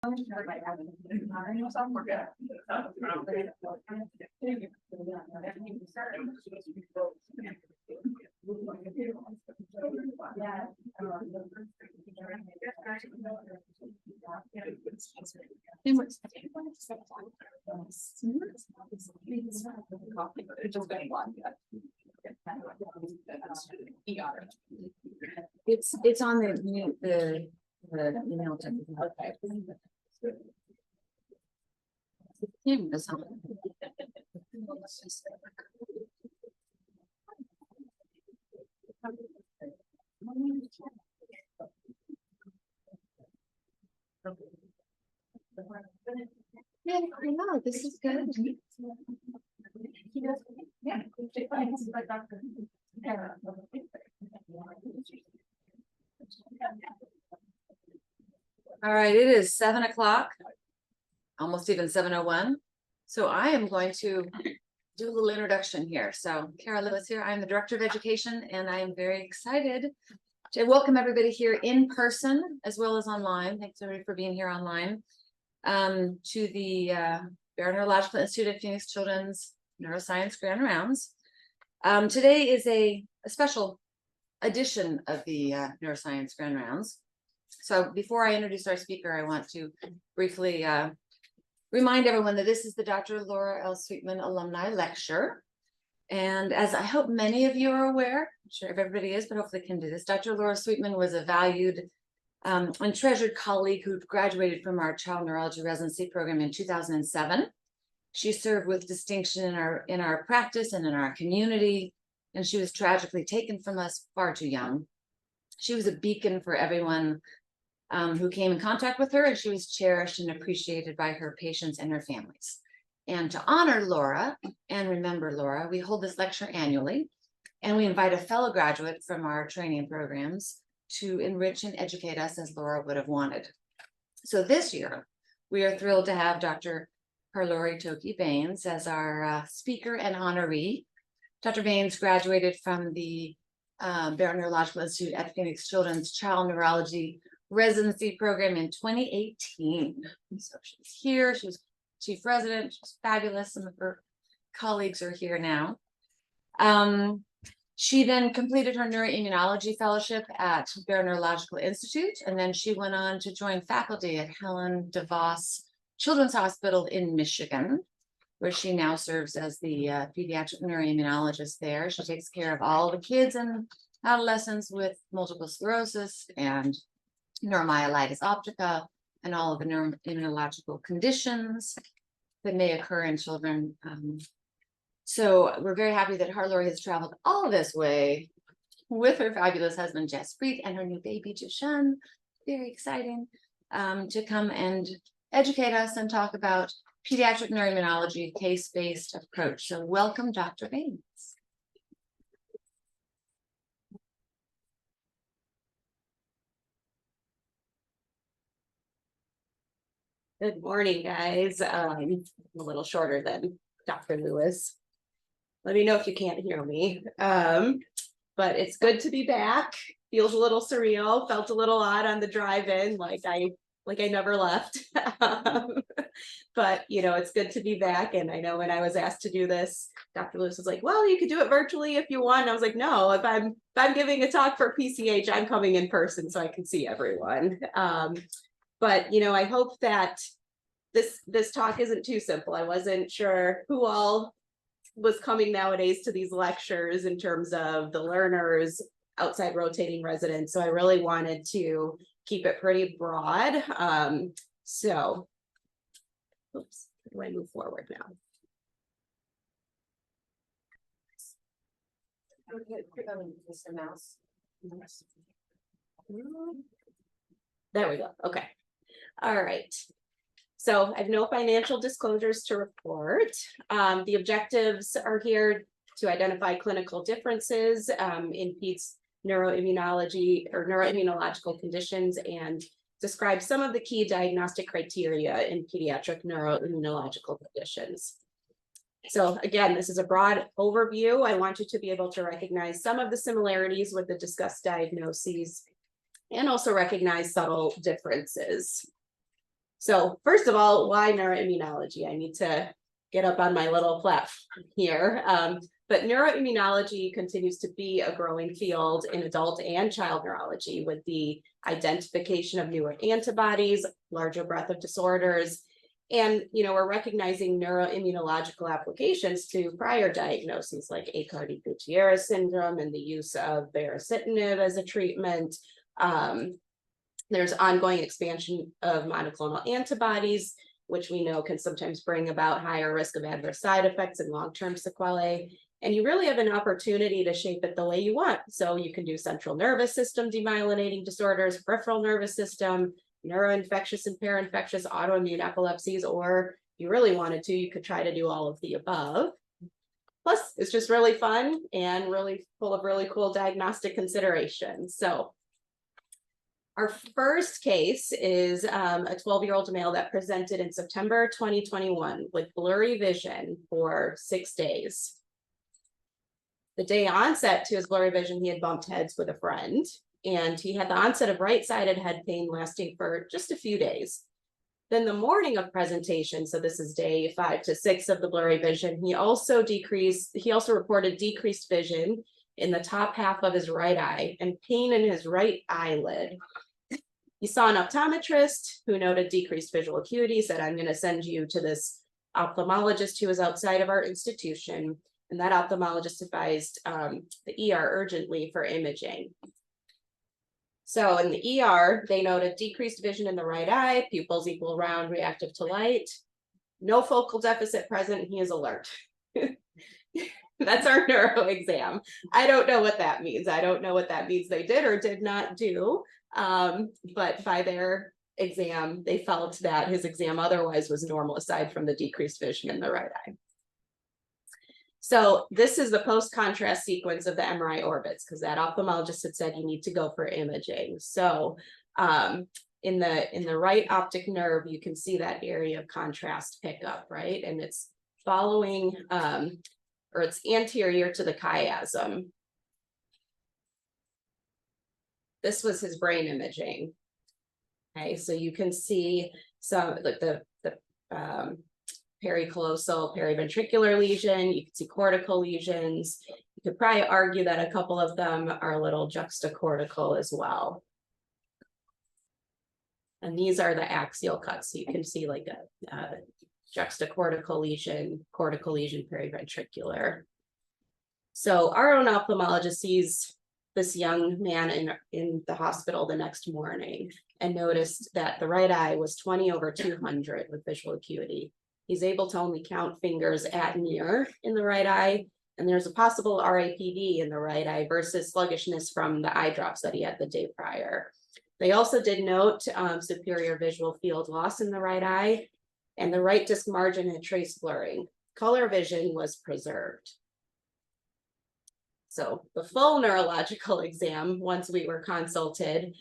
It's on the email. Okay. Yeah, I know, this is good. Yeah. All right, it is 7 o'clock, almost even 7:01. So I am going to do a little introduction here. So Kara Lewis here. I'm the Director of Education, and I am very excited to welcome everybody here in person as well as online. Thanks everybody for being here online. To the Barrow Neurological Institute at Phoenix Children's Neuroscience Grand Rounds. Today is a special edition of the Neuroscience Grand Rounds. So before I introduce our speaker, I want to briefly remind everyone that this is the Dr. Laura L. Sweetman Alumni Lecture. And as I hope many of you are aware, I'm sure everybody is, but hopefully can do this, Dr. Laura Sweetman was a valued and treasured colleague who graduated from our child neurology residency program in 2007. She served with distinction in our practice and in our community, and she was tragically taken from us far too young. She was a beacon for everyone who came in contact with her, and she was cherished and appreciated by her patients and her families. And to honor Laura and remember Laura, we hold this lecture annually, and we invite a fellow graduate from our training programs to enrich and educate us as Laura would have wanted. So this year, we are thrilled to have Dr. Halori Bains as our speaker and honoree. Dr. Bains graduated from the Barrow Neurological Institute at Phoenix Children's Child Neurology Residency Program in 2018. So she's here, she was chief resident, she's fabulous. Some of her colleagues are here now. She then completed her neuroimmunology fellowship at Barrow Neurological Institute, and then she went on to join faculty at Helen DeVos Children's Hospital in Michigan, where she now serves as the pediatric neuroimmunologist there. She takes care of all the kids and adolescents with multiple sclerosis and neuromyelitis optica and all of the neuroimmunological conditions that may occur in children. So we're very happy that Halori has traveled all this way with her fabulous husband, Jaspreet, and her new baby, Jishan. Very exciting to come and educate us and talk about pediatric neuroimmunology, case-based approach. So welcome, Dr. Bains. Good morning, guys. I'm a little shorter than Dr. Lewis. Let me know if you can't hear me. But it's good to be back. Feels a little surreal. Felt a little odd on the drive-in, like I never left. But you know, it's good to be back. And I know when I was asked to do this, Dr. Lewis was like, "Well, you could do it virtually if you want." And I was like, "No, if I'm giving a talk for PCH, I'm coming in person so I can see everyone." But you know, I hope that this talk isn't too simple. I wasn't sure who all was coming nowadays to these lectures in terms of the learners, outside rotating residents. So I really wanted to keep it pretty broad. So, oops, how do I move forward now? There we go. Okay. All right. So I have no financial disclosures to report. The objectives are here to identify clinical differences in peds neuroimmunology or neuroimmunological conditions and describe some of the key diagnostic criteria in pediatric neuroimmunological conditions. So again, this is a broad overview. I want you to be able to recognize some of the similarities with the discussed diagnoses and also recognize subtle differences. So first of all, why neuroimmunology? I need to get up on my little platform here. But neuroimmunology continues to be a growing field in adult and child neurology with the identification of newer antibodies, larger breadth of disorders. And, we're recognizing neuroimmunological applications to prior diagnoses like Aicardi-Gutierrez syndrome and the use of baricitinib as a treatment. There's ongoing expansion of monoclonal antibodies, which we know can sometimes bring about higher risk of adverse side effects and long-term sequelae. And you really have an opportunity to shape it the way you want. So you can do central nervous system demyelinating disorders, peripheral nervous system, neuroinfectious and parainfectious autoimmune epilepsies, or you really wanted to, you could try to do all of the above. Plus, it's just really fun and really full of really cool diagnostic considerations. So our first case is a 12-year-old male that presented in September 2021 with blurry vision for 6 days. The day onset to his blurry vision, he had bumped heads with a friend, and he had the onset of right-sided head pain lasting for just a few days. Then the morning of presentation, so this is day 5 to 6 of the blurry vision, he also reported decreased vision in the top half of his right eye and pain in his right eyelid. He saw an optometrist who noted decreased visual acuity, said, I'm going to send you to this ophthalmologist who was outside of our institution. And that ophthalmologist advised the ER urgently for imaging. So in the ER, they noted decreased vision in the right eye, pupils equal round, reactive to light, no focal deficit present, he is alert. That's our neuro exam. I don't know what that means. I don't know what that means they did or did not do. But by their exam, they felt that his exam otherwise was normal aside from the decreased vision in the right eye. So this is the post-contrast sequence of the MRI orbits, because that ophthalmologist had said you need to go for imaging. So in the right optic nerve, you can see that area of contrast pickup, right? And it's following, or it's anterior to the chiasm. This was his brain imaging. Okay, so you can see some like the pericallosal periventricular lesion, you can see cortical lesions. You could probably argue that a couple of them are a little juxtacortical as well. And these are the axial cuts. So you can see like a juxtacortical lesion, cortical lesion, periventricular. So our own ophthalmologist sees this young man in the hospital the next morning and noticed that the right eye was 20/200 with visual acuity. He's able to only count fingers at near in the right eye, and there's a possible RAPD in the right eye versus sluggishness from the eye drops that he had the day prior. They also did note superior visual field loss in the right eye, and the right disc margin had trace blurring. Color vision was preserved. So the full neurological exam, once we were consulted,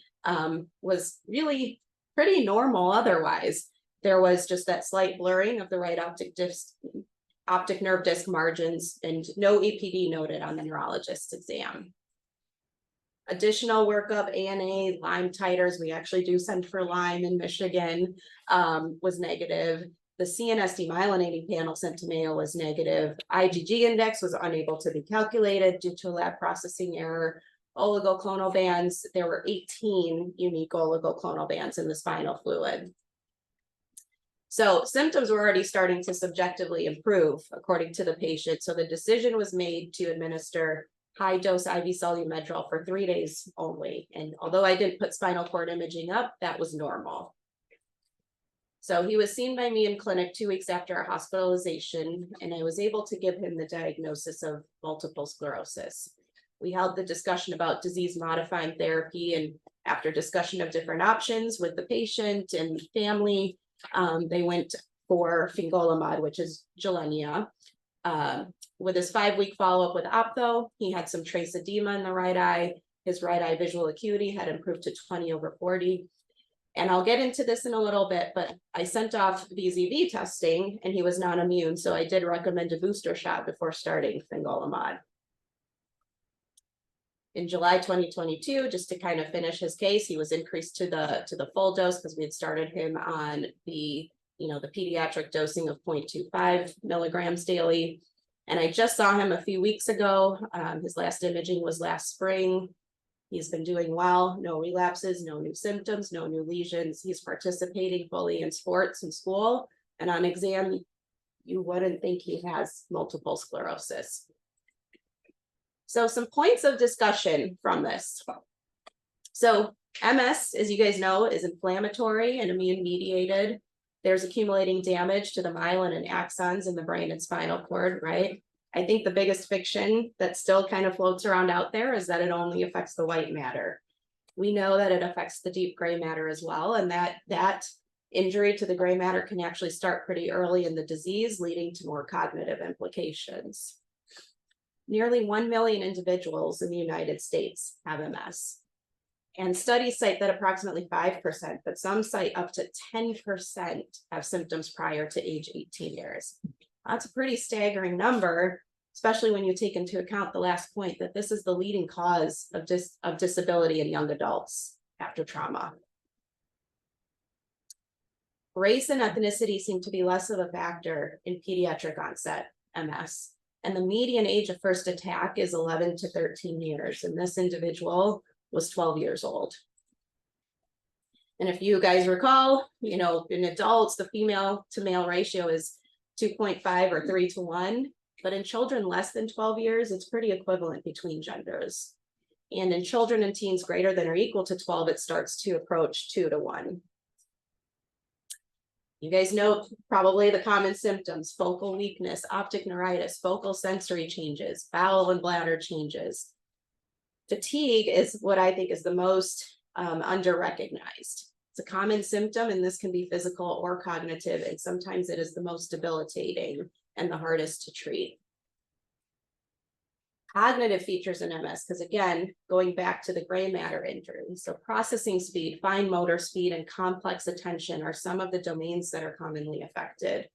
was really pretty normal otherwise. There was just that slight blurring of the right optic nerve disc margins and no APD noted on the neurologist's exam. Additional workup, ANA, Lyme titers, we actually do send for Lyme in Michigan, was negative. The CNS demyelinating panel sent to Mayo was negative. IgG index was unable to be calculated due to a lab processing error. Oligoclonal bands, there were 18 unique oligoclonal bands in the spinal fluid. So symptoms were already starting to subjectively improve according to the patient. So the decision was made to administer high dose IV Solumedrol for 3 days only. And although I didn't put spinal cord imaging up, that was normal. So he was seen by me in clinic 2 weeks after our hospitalization, and I was able to give him the diagnosis of multiple sclerosis. We held the discussion about disease modifying therapy, and after discussion of different options with the patient and family, they went for fingolimod, which is Gilenya. With his 5-week follow-up with optho, he had some trace edema in the right eye. His right eye visual acuity had improved to 20/40. And I'll get into this in a little bit, but I sent off VZV testing and he was non-immune. So I did recommend a booster shot before starting fingolimod. In July 2022, just to kind of finish his case, he was increased to the full dose because we had started him on the pediatric dosing of 0.25 milligrams daily. And I just saw him a few weeks ago. His last imaging was last spring. He's been doing well, no relapses, no new symptoms, no new lesions. He's participating fully in sports and school. And on exam, you wouldn't think he has multiple sclerosis. So some points of discussion from this. So MS, as you guys know, is inflammatory and immune mediated. There's accumulating damage to the myelin and axons in the brain and spinal cord, right? I think the biggest fiction that still kind of floats around out there is that it only affects the white matter. We know that it affects the deep gray matter as well, and that injury to the gray matter can actually start pretty early in the disease, leading to more cognitive implications. Nearly 1 million individuals in the United States have MS. And studies cite that approximately 5%, but some cite up to 10% have symptoms prior to age 18 years. That's a pretty staggering number, especially when you take into account the last point that this is the leading cause of disability in young adults after trauma. Race and ethnicity seem to be less of a factor in pediatric onset MS. And the median age of first attack is 11 to 13 years. And this individual was 12 years old. And if you guys recall, in adults, the female to male ratio is 2.5 or 3 to 1. But in children less than 12 years, it's pretty equivalent between genders. And in children and teens greater than or equal to 12, it starts to approach 2 to 1. You guys know probably the common symptoms: focal weakness, optic neuritis, focal sensory changes, bowel and bladder changes. Fatigue is what I think is the most under-recognized. It's a common symptom, and this can be physical or cognitive, and sometimes it is the most debilitating and the hardest to treat. Cognitive features in MS, because again, going back to the gray matter injury, so processing speed, fine motor speed, and complex attention are some of the domains that are commonly affected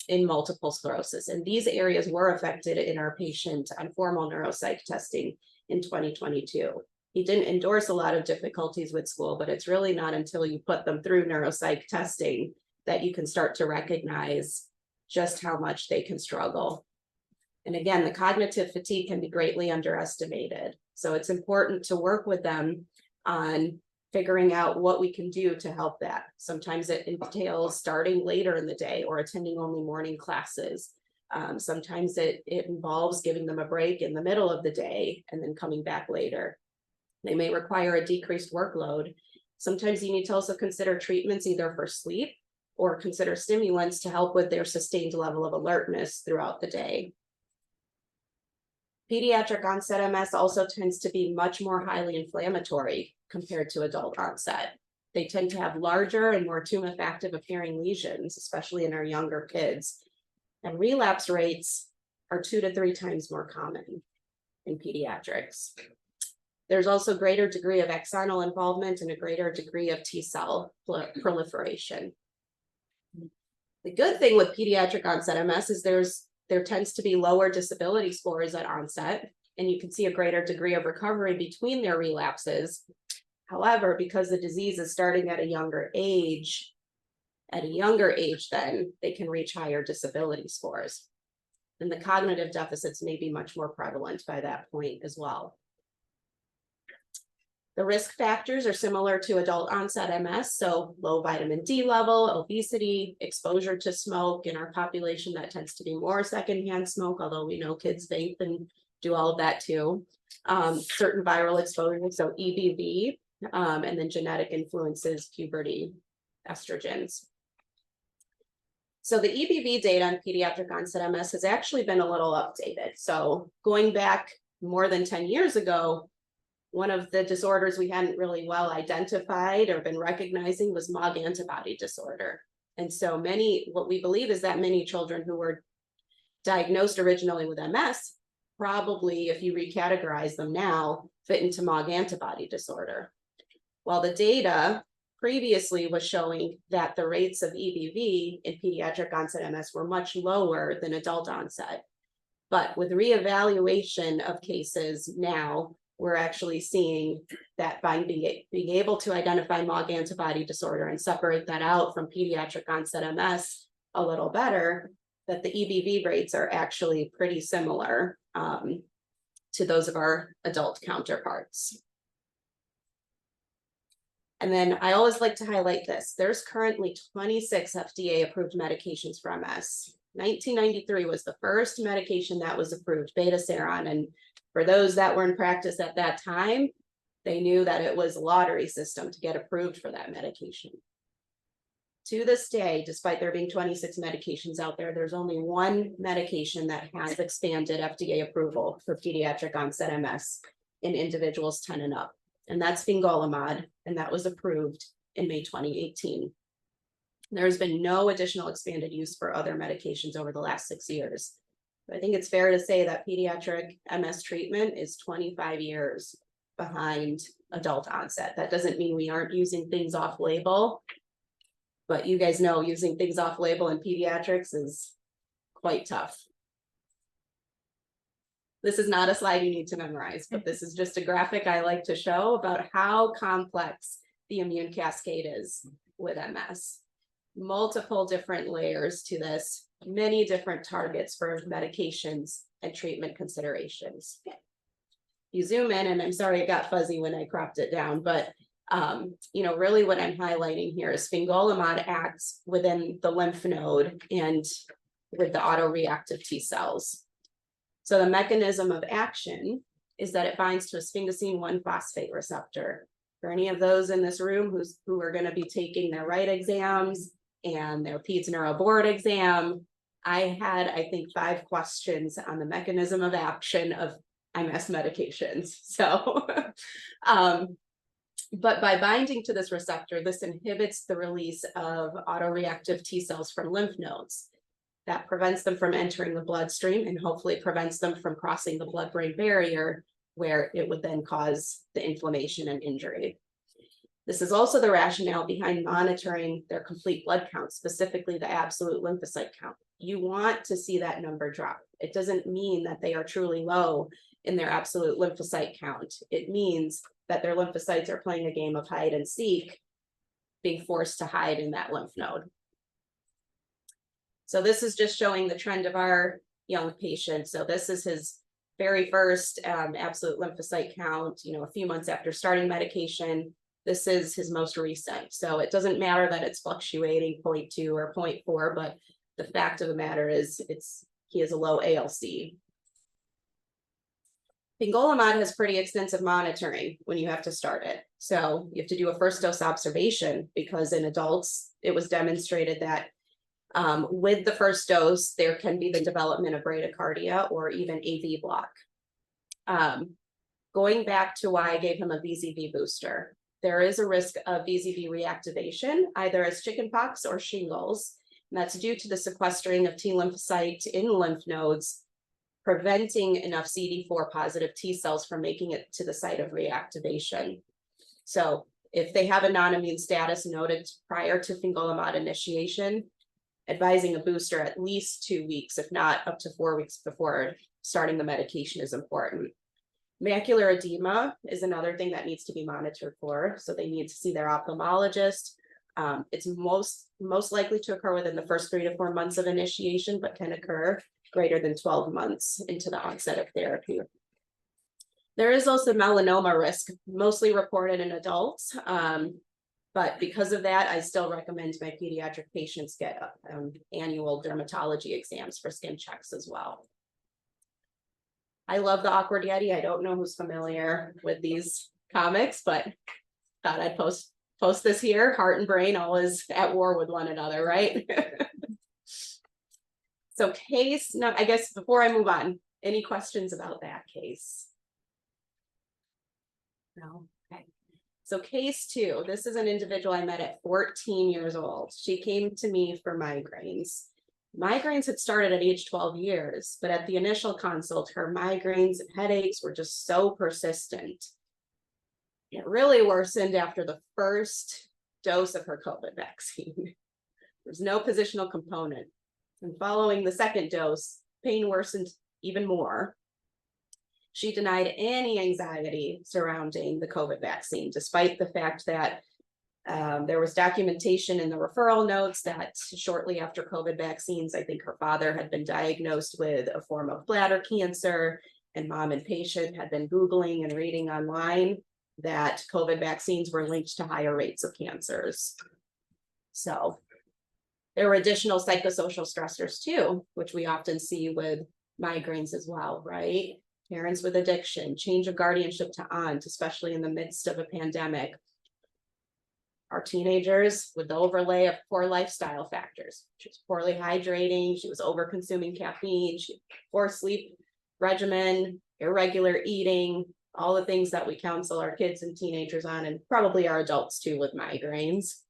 in multiple sclerosis. And these areas were affected in our patient on formal neuropsych testing in 2022. He didn't endorse a lot of difficulties with school, but it's really not until you put them through neuropsych testing that you can start to recognize just how much they can struggle. And again, the cognitive fatigue can be greatly underestimated. So it's important to work with them on figuring out what we can do to help that. Sometimes it entails starting later in the day or attending only morning classes. Sometimes it involves giving them a break in the middle of the day and then coming back later. They may require a decreased workload. Sometimes you need to also consider treatments either for sleep or consider stimulants to help with their sustained level of alertness throughout the day. Pediatric onset MS also tends to be much more highly inflammatory compared to adult onset. They tend to have larger and more tumefactive appearing lesions, especially in our younger kids. And relapse rates are 2 to 3 times more common in pediatrics. There's also greater degree of axonal involvement and a greater degree of T cell proliferation. The good thing with pediatric onset MS is there tends to be lower disability scores at onset, and you can see a greater degree of recovery between their relapses. However, because the disease is starting at a younger age, then they can reach higher disability scores. And the cognitive deficits may be much more prevalent by that point as well. The risk factors are similar to adult onset MS, so low vitamin D level, obesity, exposure to smoke. In our population, that tends to be more secondhand smoke, although we know kids vape and do all of that too. Certain viral exposure, so EBV, and then genetic influences, puberty, estrogens. So the EBV data on pediatric onset MS has actually been a little updated. So going back more than 10 years ago, one of the disorders we hadn't really well identified or been recognizing was MOG antibody disorder. And so what we believe is that many children who were diagnosed originally with MS, probably if you recategorize them now, fit into MOG antibody disorder. While the data previously was showing that the rates of EBV in pediatric onset MS were much lower than adult onset. But with reevaluation of cases now, we're actually seeing that by being able to identify MOG antibody disorder and separate that out from pediatric onset MS a little better, that the EBV rates are actually pretty similar to those of our adult counterparts. And then I always like to highlight this. There's currently 26 FDA approved medications for MS. 1993 was the first medication that was approved, beta-seron. And for those that were in practice at that time, they knew that it was a lottery system to get approved for that medication. To this day, despite there being 26 medications out there, there's only one medication that has expanded FDA approval for pediatric onset MS in individuals 10 and up. And that's fingolimod, and that was approved in May 2018. There's been no additional expanded use for other medications over the last 6 years. I think it's fair to say that pediatric MS treatment is 25 years behind adult onset. That doesn't mean we aren't using things off label, but you guys know using things off label in pediatrics is quite tough. This is not a slide you need to memorize, but this is just a graphic I like to show about how complex the immune cascade is with MS. Multiple different layers to this, many different targets for medications and treatment considerations. You zoom in, and I'm sorry it got fuzzy when I cropped it down, but you know, really what I'm highlighting here is fingolimod acts within the lymph node and with the autoreactive T cells. So the mechanism of action is that it binds to a sphingosine 1-phosphate receptor. For any of those in this room who are going to be taking their right exams and their peds neuro board exam, I had, I think, 5 questions on the mechanism of action of MS medications. So, but by binding to this receptor, this inhibits the release of autoreactive T cells from lymph nodes. That prevents them from entering the bloodstream and hopefully prevents them from crossing the blood-brain barrier, where it would then cause the inflammation and injury. This is also the rationale behind monitoring their complete blood count, specifically the absolute lymphocyte count. You want to see that number drop. It doesn't mean that they are truly low in their absolute lymphocyte count. It means that their lymphocytes are playing a game of hide and seek, being forced to hide in that lymph node. So this is just showing the trend of our young patient. So this is his very first absolute lymphocyte count, you know, a few months after starting medication. This is his most recent. So it doesn't matter that it's fluctuating 0.2 or 0.4, but the fact of the matter is he has a low ALC. Fingolimod has pretty extensive monitoring when you have to start it. So you have to do a first dose observation, because in adults, it was demonstrated that with the first dose, there can be the development of bradycardia or even AV block. Going back to why I gave him a VZV booster, there is a risk of VZV reactivation, either as chickenpox or shingles. And that's due to the sequestering of T lymphocyte in lymph nodes, preventing enough CD4 positive T cells from making it to the site of reactivation. So if they have a non-immune status noted prior to fingolimod initiation, advising a booster at least 2 weeks, if not up to 4 weeks before starting the medication, is important. Macular edema is another thing that needs to be monitored for. So they need to see their ophthalmologist. It's most likely to occur within the first 3 to 4 months of initiation, but can occur greater than 12 months into the onset of therapy. There is also melanoma risk, mostly reported in adults. But because of that, I still recommend my pediatric patients get annual dermatology exams for skin checks as well. I love the Awkward Yeti. I don't know who's familiar with these comics, but thought I'd post this here. Heart and brain always at war with one another, right? So case, no, I guess before I move on, any questions about that case? No? Okay. So case 2, this is an individual I met at 14 years old. She came to me for migraines. Migraines had started at age 12 years, but at the initial consult, her migraines and headaches were just so persistent. It really worsened after the first dose of her COVID vaccine. There's no positional component. And following the second dose, pain worsened even more. She denied any anxiety surrounding the COVID vaccine, despite the fact that there was documentation in the referral notes that shortly after COVID vaccines, I think her father had been diagnosed with a form of bladder cancer, and mom and patient had been Googling and reading online that COVID vaccines were linked to higher rates of cancers. So there were additional psychosocial stressors too, which we often see with migraines as well, right? Parents with addiction, change of guardianship to aunt, especially in the midst of a pandemic. Our teenagers with the overlay of poor lifestyle factors. She was poorly hydrating, she was over consuming caffeine, she had poor sleep regimen, irregular eating, all the things that we counsel our kids and teenagers on, and probably our adults too with migraines.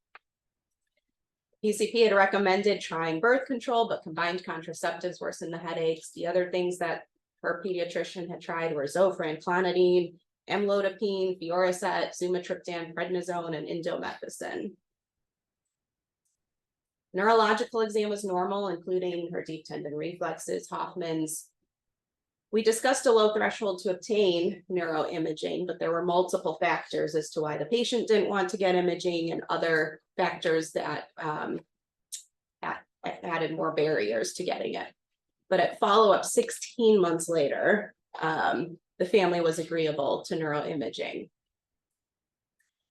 PCP had recommended trying birth control, but combined contraceptives worsened the headaches. The other things that her pediatrician had tried were Zofran, clonidine, amlodipine, Fioricet, sumatriptan, prednisone, and indomethacin. Neurological exam was normal, including her deep tendon reflexes, Hoffman's. We discussed a low threshold to obtain neuroimaging, but there were multiple factors as to why the patient didn't want to get imaging and other factors that added more barriers to getting it. But at follow-up 16 months later, the family was agreeable to neuroimaging.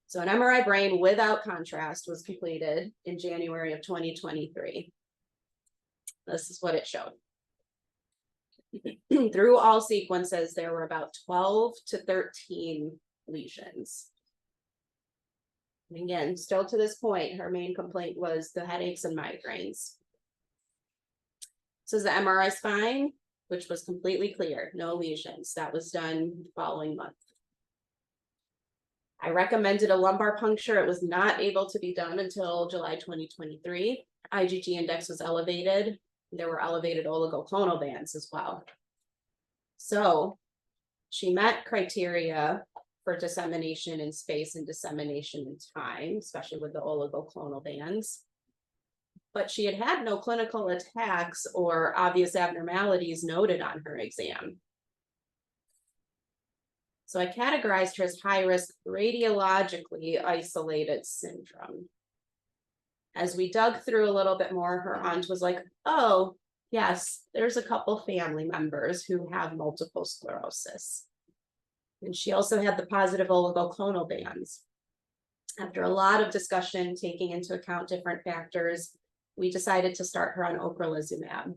So an MRI brain without contrast was completed in January of 2023. This is what it showed. Through all sequences, there were about 12 to 13 lesions. And again, still to this point, her main complaint was the headaches and migraines. This is the MRI spine, which was completely clear, no lesions. That was done the following month. I recommended a lumbar puncture. It was not able to be done until July 2023. IgG index was elevated. There were elevated oligoclonal bands as well. So she met criteria for dissemination in space and dissemination in time, especially with the oligoclonal bands. But she had had no clinical attacks or obvious abnormalities noted on her exam. So I categorized her as high-risk radiologically isolated syndrome. As we dug through a little bit more, her aunt was like, oh, yes, there's a couple family members who have multiple sclerosis. And she also had the positive oligoclonal bands. After a lot of discussion, taking into account different factors, we decided to start her on ocrelizumab.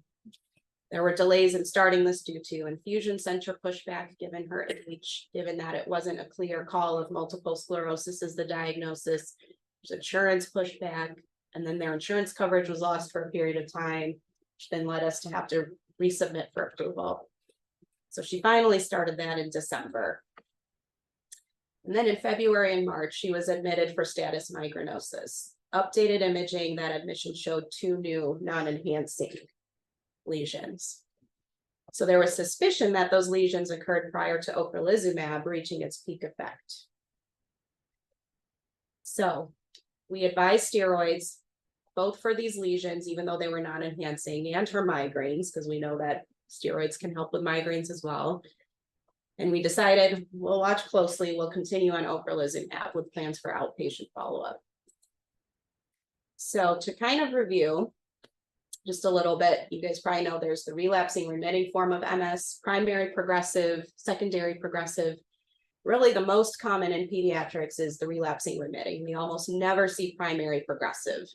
There were delays in starting this due to infusion center pushback, given her age, given that it wasn't a clear call of multiple sclerosis as the diagnosis. There's insurance pushback, and then their insurance coverage was lost for a period of time, which then led us to have to resubmit for approval. So she finally started that in December. And then in February and March, she was admitted for status migrainosus. Updated imaging, that admission showed 2 new non-enhancing lesions. So there was suspicion that those lesions occurred prior to ocrelizumab reaching its peak effect. So we advised steroids, both for these lesions, even though they were non-enhancing, and her migraines, because we know that steroids can help with migraines as well. And we decided we'll watch closely, we'll continue on ocrelizumab with plans for outpatient follow-up. So to kind of review just a little bit, you guys probably know there's the relapsing remitting form of MS, primary progressive, secondary progressive. Really the most common in pediatrics is the relapsing remitting. We almost never see primary progressive.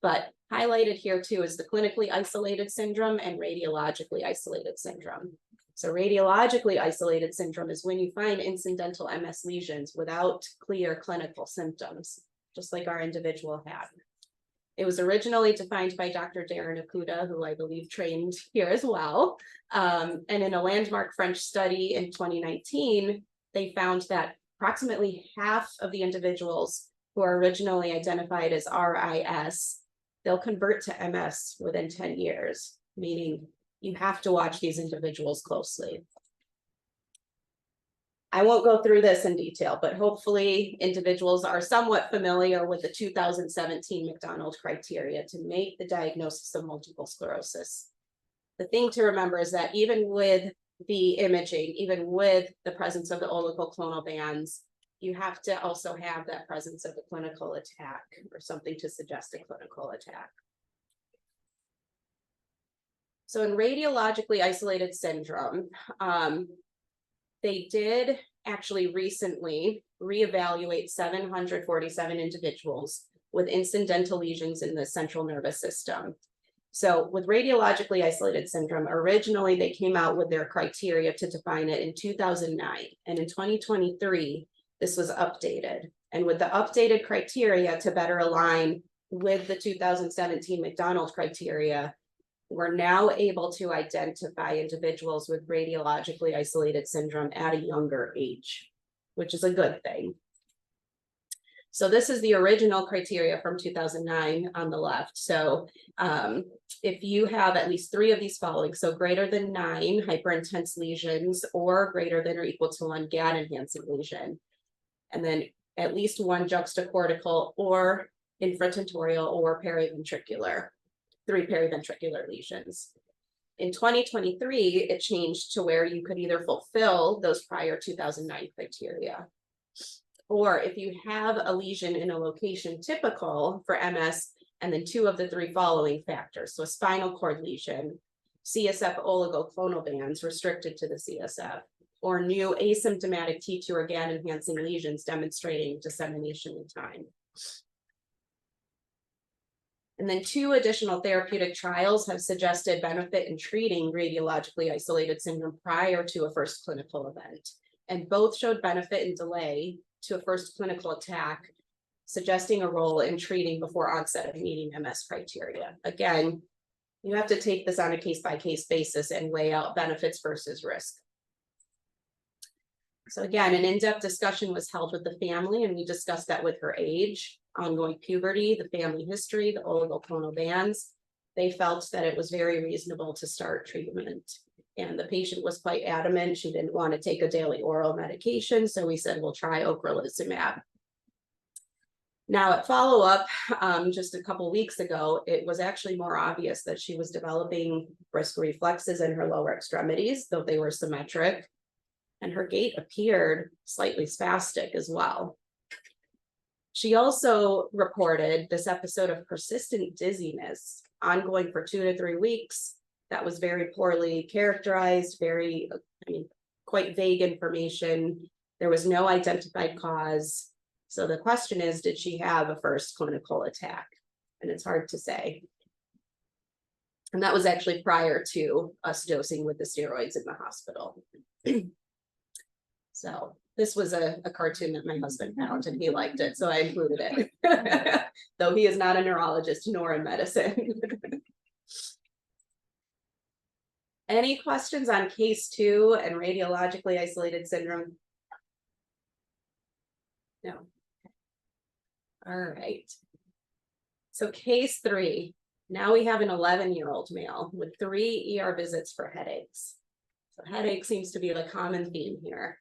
But highlighted here too is the clinically isolated syndrome and radiologically isolated syndrome. So radiologically isolated syndrome is when you find incidental MS lesions without clear clinical symptoms, just like our individual had. It was originally defined by Dr. Darren Okuda, who I believe trained here as well. And in a landmark French study in 2019, they found that approximately half of the individuals who are originally identified as RIS, they'll convert to MS within 10 years, meaning you have to watch these individuals closely. I won't go through this in detail, but hopefully individuals are somewhat familiar with the 2017 McDonald criteria to make the diagnosis of multiple sclerosis. The thing to remember is that even with the imaging, even with the presence of the oligoclonal bands, you have to also have that presence of a clinical attack or something to suggest a clinical attack. So in radiologically isolated syndrome, they did actually recently reevaluate 747 individuals with incidental lesions in the central nervous system. So with radiologically isolated syndrome, originally they came out with their criteria to define it in 2009. And in 2023, this was updated. And with the updated criteria to better align with the 2017 McDonald criteria, we're now able to identify individuals with radiologically isolated syndrome at a younger age, which is a good thing. So this is the original criteria from 2009 on the left. So if you have at least 3 of these following, so greater than 9 hyperintense lesions or greater than or equal to 1 GAD enhancing lesion, and then at least 1 juxtacortical or infratentorial or periventricular, 3 periventricular lesions. In 2023, it changed to where you could either fulfill those prior 2009 criteria, or if you have a lesion in a location typical for MS, and then 2 of the 3 following factors. So a spinal cord lesion, CSF oligoclonal bands restricted to the CSF, or new asymptomatic T2 or GAD enhancing lesions demonstrating dissemination in time. And then 2 additional therapeutic trials have suggested benefit in treating radiologically isolated syndrome prior to a first clinical event. And both showed benefit in delay to a first clinical attack, suggesting a role in treating before onset of meeting MS criteria. Again, you have to take this on a case-by-case basis and weigh out benefits versus risk. So again, an in-depth discussion was held with the family, and we discussed that with her age, ongoing puberty, the family history, the oligoclonal bands. They felt that it was very reasonable to start treatment. And the patient was quite adamant. She didn't want to take a daily oral medication. So we said, we'll try ocrelizumab. Now at follow-up, just a couple weeks ago, it was actually more obvious that she was developing brisk reflexes in her lower extremities, though they were symmetric. And her gait appeared slightly spastic as well. She also reported this episode of persistent dizziness, ongoing for 2 to 3 weeks. That was very poorly characterized, quite vague information. There was no identified cause. So the question is, did she have a first clinical attack? And it's hard to say. And that was actually prior to us dosing with the steroids in the hospital. So this was a cartoon that my husband found and he liked it, so I included it. Though he is not a neurologist nor in medicine. Any questions on case 2 and radiologically isolated syndrome? No. All right. So case 3, now we have an 11-year-old male with 3 ER visits for headaches. So headache seems to be the common theme here.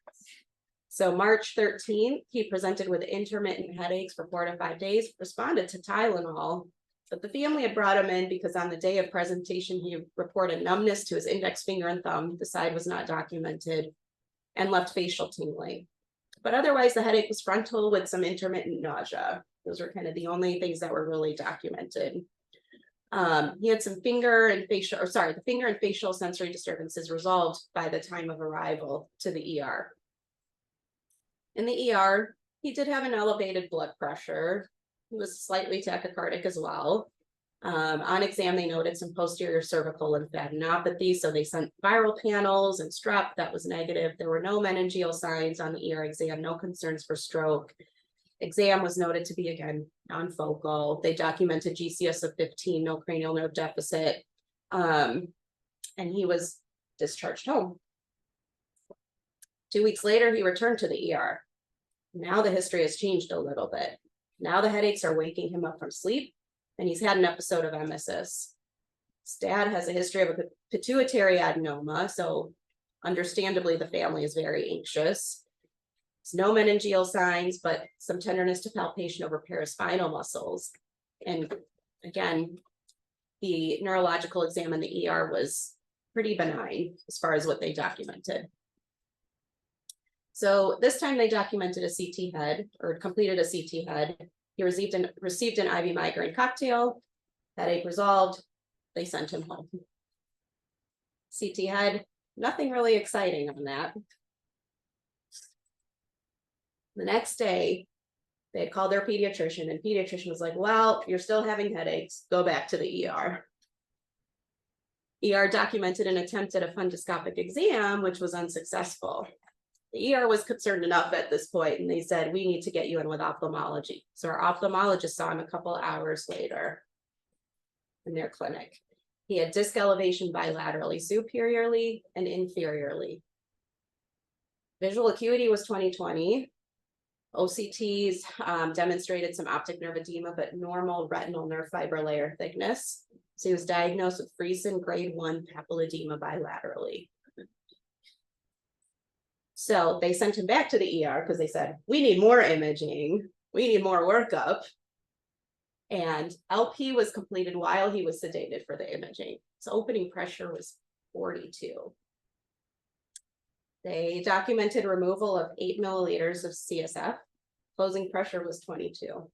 So March 13th, he presented with intermittent headaches for 4 to 5 days, responded to Tylenol, but the family had brought him in because on the day of presentation, he reported numbness to his index finger and thumb. The side was not documented, and left facial tingling. But otherwise, the headache was frontal with some intermittent nausea. Those were kind of the only things that were really documented. He had some the finger and facial sensory disturbances resolved by the time of arrival to the ER. In the ER, he did have an elevated blood pressure. He was slightly tachycardic as well. On exam, they noted some posterior cervical lymphadenopathy, so they sent viral panels and strep. That was negative. There were no meningeal signs on the ER exam, no concerns for stroke. Exam was noted to be, again, non-focal. They documented GCS of 15, no cranial nerve deficit, and he was discharged home. 2 weeks later, he returned to the ER. Now the history has changed a little bit. Now the headaches are waking him up from sleep, and he's had an episode of emesis. His dad has a history of a pituitary adenoma, so understandably the family is very anxious. There's no meningeal signs, but some tenderness to palpation over paraspinal muscles. And again, the neurological exam in the ER was pretty benign as far as what they documented. So this time they documented a CT head or completed a CT head. He received an IV migraine cocktail, headache resolved. They sent him home. CT head, nothing really exciting on that. The next day, they had called their pediatrician, and pediatrician was like, well, you're still having headaches, go back to the ER. ER documented an attempt at a fundoscopic exam, which was unsuccessful. The ER was concerned enough at this point, and they said, we need to get you in with ophthalmology. So our ophthalmologist saw him a couple hours later in their clinic. He had disc elevation bilaterally, superiorly and inferiorly. Visual acuity was 20/20. OCTs demonstrated some optic nerve edema, but normal retinal nerve fiber layer thickness. So he was diagnosed with Friesen grade 1 papilledema bilaterally. So they sent him back to the ER because they said, we need more imaging, we need more workup. And LP was completed while he was sedated for the imaging. So opening pressure was 42. They documented removal of 8 milliliters of CSF. Closing pressure was 22.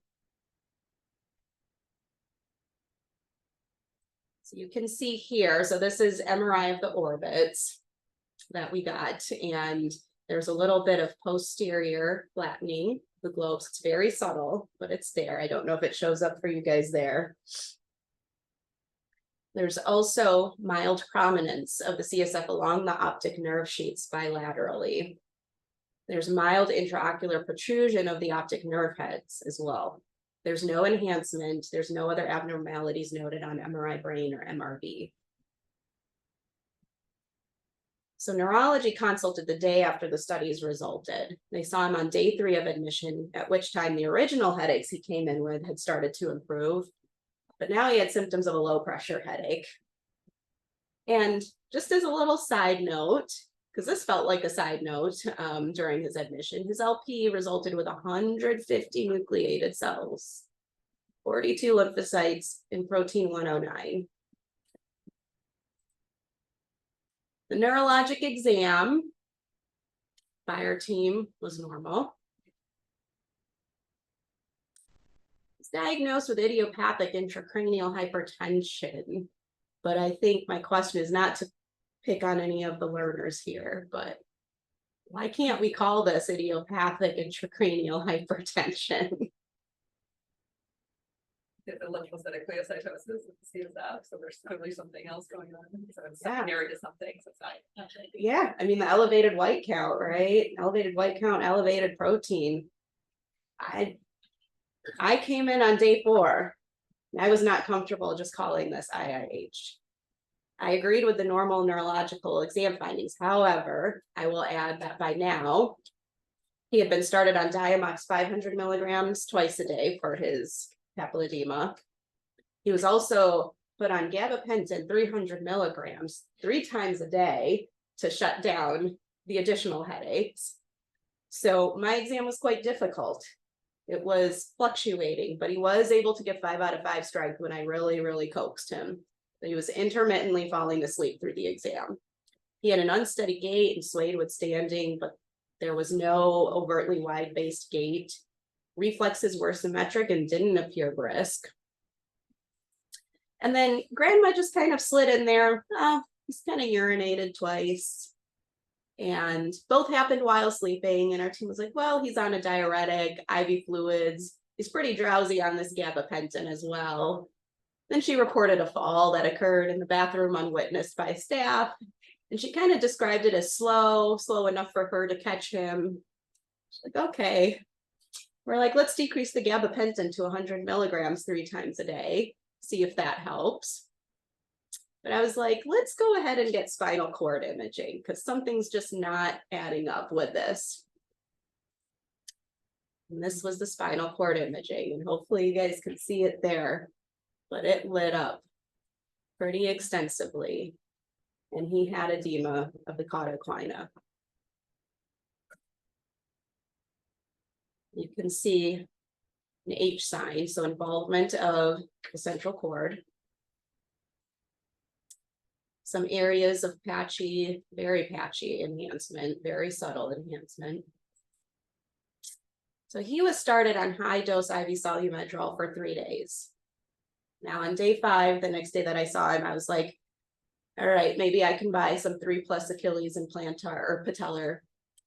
So you can see here, so this is MRI of the orbits that we got, and there's a little bit of posterior flattening the globes. It's very subtle, but it's there. I don't know if it shows up for you guys there. There's also mild prominence of the CSF along the optic nerve sheets bilaterally. There's mild intraocular protrusion of the optic nerve heads as well. There's no enhancement. There's no other abnormalities noted on MRI brain or MRV. So neurology consulted the day after the studies resulted. They saw him on day 3 of admission, at which time the original headaches he came in with had started to improve. But now he had symptoms of a low pressure headache. And just as a little side note, because this felt like a side note during his admission, his LP resulted with 150 nucleated cells, 42 lymphocytes, and protein 109. The neurologic exam by our team was normal. He's diagnosed with idiopathic intracranial hypertension, but I think my question is not to pick on any of the learners here, but why can't we call this idiopathic intracranial hypertension? The lymphocytic pleocytosis of the CSF, so there's clearly something else going on. So it's secondary to something. So it's not. Yeah, I mean the elevated white count, right? Elevated white count, elevated protein. I came in on day 4. And I was not comfortable just calling this IIH. I agreed with the normal neurological exam findings. However, I will add that by now, he had been started on Diamox 500 milligrams twice a day for his papilledema. He was also put on gabapentin 300 milligrams 3 times a day to shut down the additional headaches. So my exam was quite difficult. It was fluctuating, but he was able to get 5 out of 5 strength when I really, really coaxed him. He was intermittently falling asleep through the exam. He had an unsteady gait and swayed with standing, but there was no overtly wide-based gait. Reflexes were symmetric and didn't appear brisk. And then grandma just kind of slid in there. He's kind of urinated twice. And both happened while sleeping. And our team was like, well, he's on a diuretic, IV fluids. He's pretty drowsy on this gabapentin as well. Then she reported a fall that occurred in the bathroom unwitnessed by staff. And she kind of described it as slow enough for her to catch him. She's like, okay. We're like, let's decrease the gabapentin to 100 milligrams 3 times a day, see if that helps. But I was like, let's go ahead and get spinal cord imaging because something's just not adding up with this. And this was the spinal cord imaging, and hopefully you guys can see it there, but it lit up pretty extensively. And he had edema of the caudoclina. You can see an H sign, so involvement of the central cord. some areas of very patchy enhancement, very subtle enhancement. So he was started on high dose IV Solu-Medrol for 3 days. Now on day 5, the next day that I saw him, I was like, all right, maybe I can buy some 3+ Achilles and plantar or patellar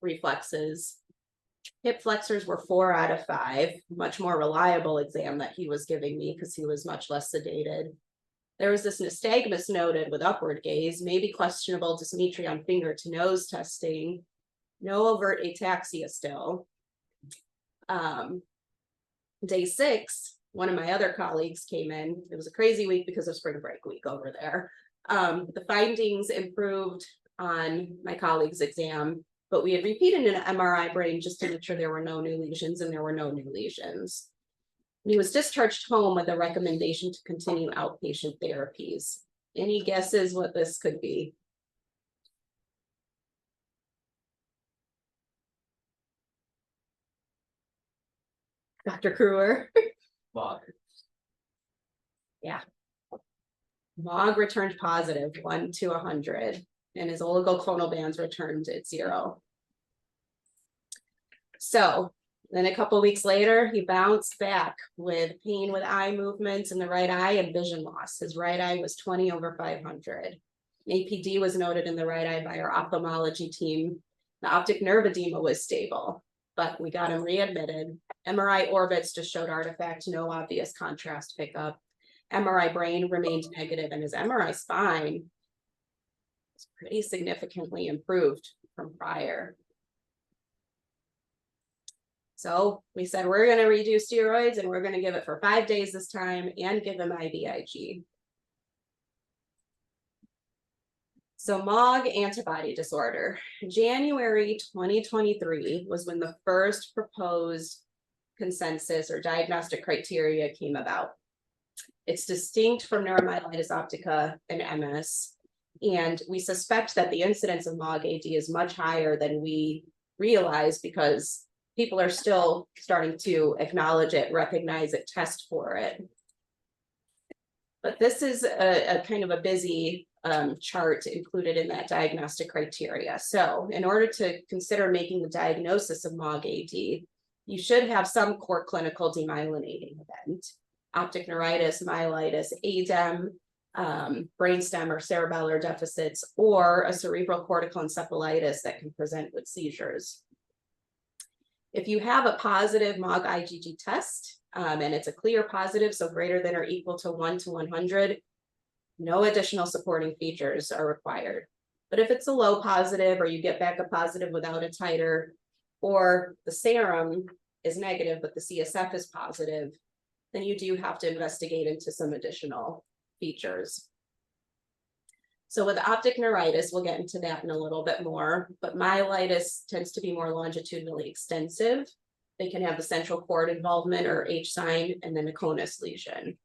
reflexes. Hip flexors were 4 out of 5, much more reliable exam that he was giving me because he was much less sedated. There was this nystagmus noted with upward gaze, maybe questionable dysmetry on finger to nose testing, no overt ataxia still. Day 6, one of my other colleagues came in. It was a crazy week because of spring break week over there. The findings improved on my colleague's exam, but we had repeated an MRI brain just to make sure there were no new lesions, and there were no new lesions. He was discharged home with a recommendation to continue outpatient therapies. Any guesses what this could be? Dr. Kruer? Mog. Yeah. Mog returned positive, 1 to 100, and his oligoclonal bands returned at 0. So then a couple weeks later, he bounced back with pain with eye movements in the right eye and vision loss. His right eye was 20/500. APD was noted in the right eye by our ophthalmology team. The optic nerve edema was stable, but we got him readmitted. MRI orbits just showed artifact, no obvious contrast pickup. MRI brain remained negative, and his MRI spine was pretty significantly improved from prior. So we said, we're going to reduce steroids, and we're going to give it for 5 days this time and give him IVIG. So MOG antibody disorder. January 2023 was when the first proposed consensus or diagnostic criteria came about. It's distinct from neuromyelitis optica and MS, and we suspect that the incidence of MOG-AD is much higher than we realize because people are still starting to acknowledge it, recognize it, test for it. But this is a kind of a busy chart included in that diagnostic criteria. So in order to consider making the diagnosis of MOG-AD, you should have some core clinical demyelinating event, optic neuritis, myelitis, ADEM, brainstem or cerebellar deficits, or a cerebral cortical encephalitis that can present with seizures. If you have a positive MOG-IgG test, and it's a clear positive, so greater than or equal to 1 to 100, no additional supporting features are required. But if it's a low positive, or you get back a positive without a titer, or the serum is negative, but the CSF is positive, then you do have to investigate into some additional features. So with optic neuritis, we'll get into that in a little bit more, but myelitis tends to be more longitudinally extensive. They can have the central cord involvement or H sign, and then a conus lesion.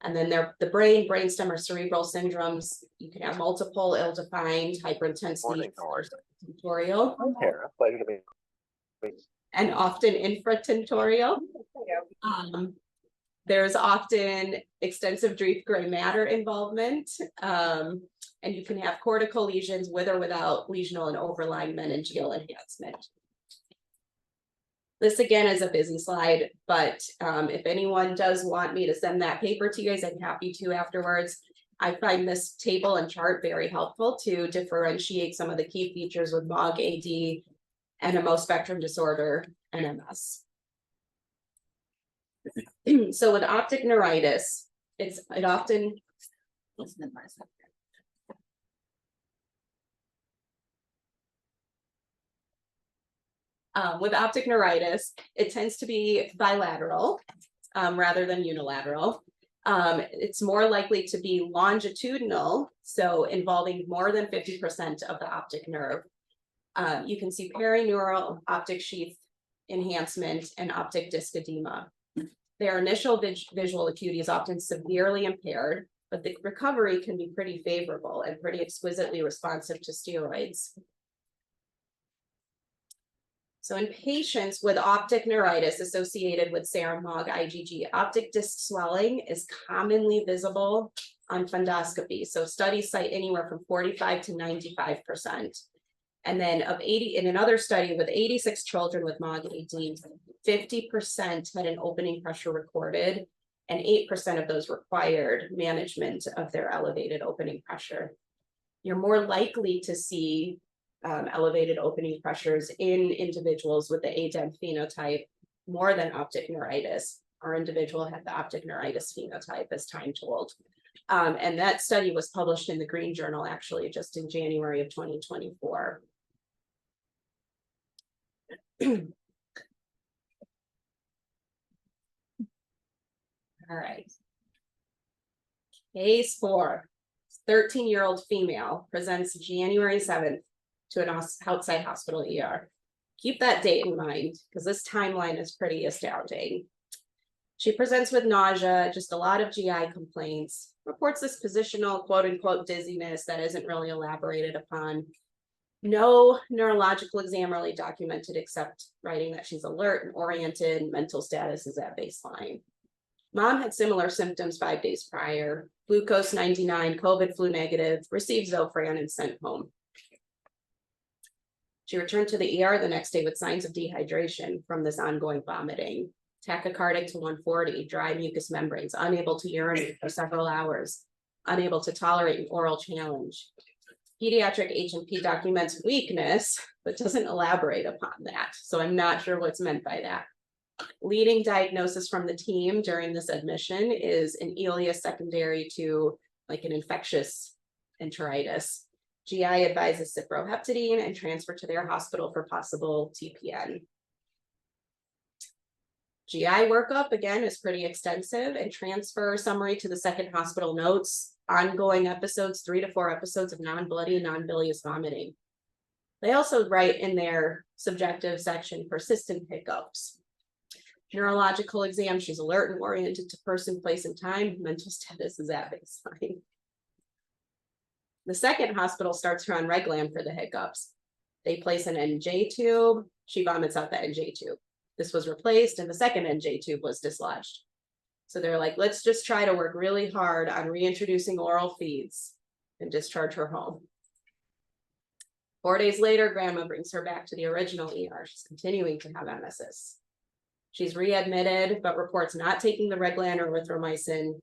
And then the brainstem or cerebral syndromes, you can have multiple ill-defined hyperintensity tentorial, Pleasure to be. and often infratentorial. There's often extensive deep gray matter involvement, and you can have cortical lesions with or without lesional and overlying meningeal enhancement. This again is a busy slide, but if anyone does want me to send that paper to you guys, I'm happy to afterwards. I find this table and chart very helpful to differentiate some of the key features with MOG-AD and MO spectrum disorder and MS. So with optic neuritis, it often with optic neuritis, it tends to be bilateral rather than unilateral. It's more likely to be longitudinal, so involving more than 50% of the optic nerve. You can see perineural optic sheath enhancement and optic disc edema. Their initial visual acuity is often severely impaired, but the recovery can be pretty favorable and pretty exquisitely responsive to steroids. So in patients with optic neuritis associated with serum MOG-IgG, optic disc swelling is commonly visible on fundoscopy. So studies cite anywhere from 45 to 95%. And then in another study with 86 children with MOG-18, 50% had an opening pressure recorded, and 8% of those required management of their elevated opening pressure. You're more likely to see elevated opening pressures in individuals with the ADEM phenotype more than optic neuritis. Our individual had the optic neuritis phenotype as time told. And that study was published in the Green Journal actually just in January of 2024. All right. Case 4, 13-year-old female presents January 7th to an outside hospital ER. Keep that date in mind because this timeline is pretty astounding. She presents with nausea, just a lot of GI complaints, reports this positional quote unquote dizziness that isn't really elaborated upon. No neurological exam really documented except writing that she's alert and oriented, mental status is at baseline. Mom had similar symptoms 5 days prior, glucose 99, COVID flu negative, received Zofran and sent home. She returned to the ER the next day with signs of dehydration from this ongoing vomiting, tachycardic to 140, dry mucous membranes, unable to urinate for several hours, unable to tolerate an oral challenge. Pediatric H&P documents weakness, but doesn't elaborate upon that. So I'm not sure what's meant by that. Leading diagnosis from the team during this admission is an ileus secondary to like an infectious enteritis. GI advises cyproheptadine and transfer to their hospital for possible TPN. GI workup again is pretty extensive and transfer summary to the second hospital notes, ongoing episodes, 3 to 4 episodes of non-bloody, non-bilious vomiting. They also write in their subjective section persistent hiccups. Neurological exam, she's alert and oriented to person, place, and time. Mental status is at baseline. The second hospital starts her on Reglan for the hiccups. They place an NJ tube. She vomits out the NJ tube. This was replaced and the second NJ tube was dislodged. So they're like, let's just try to work really hard on reintroducing oral feeds and discharge her home. 4 days later, grandma brings her back to the original ER. She's continuing to have emesis. She's readmitted, but reports not taking the Reglan or erythromycin.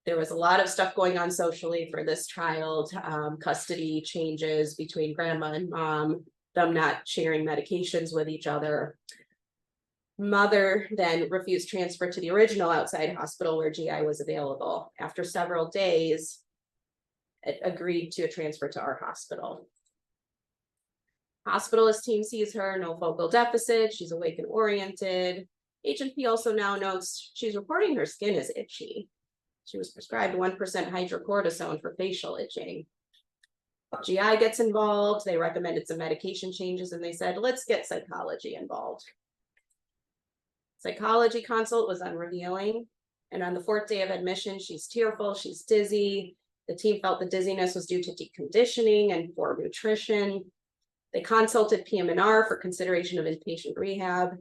There was a lot of stuff going on socially for this child, custody changes between grandma and mom, them not sharing medications with each other. Mother then refused transfer to the original outside hospital where GI was available. After several days, it agreed to a transfer to our hospital. Hospitalist team sees her, no focal deficit, she's awake and oriented. H&P also now notes she's reporting her skin is itchy. She was prescribed 1% hydrocortisone for facial itching. GI gets involved, they recommended some medication changes and they said, let's get psychology involved. Psychology consult was unrevealing. And on the 4th day of admission, she's tearful, she's dizzy. The team felt the dizziness was due to deconditioning and poor nutrition. They consulted PM&R for consideration of inpatient rehab,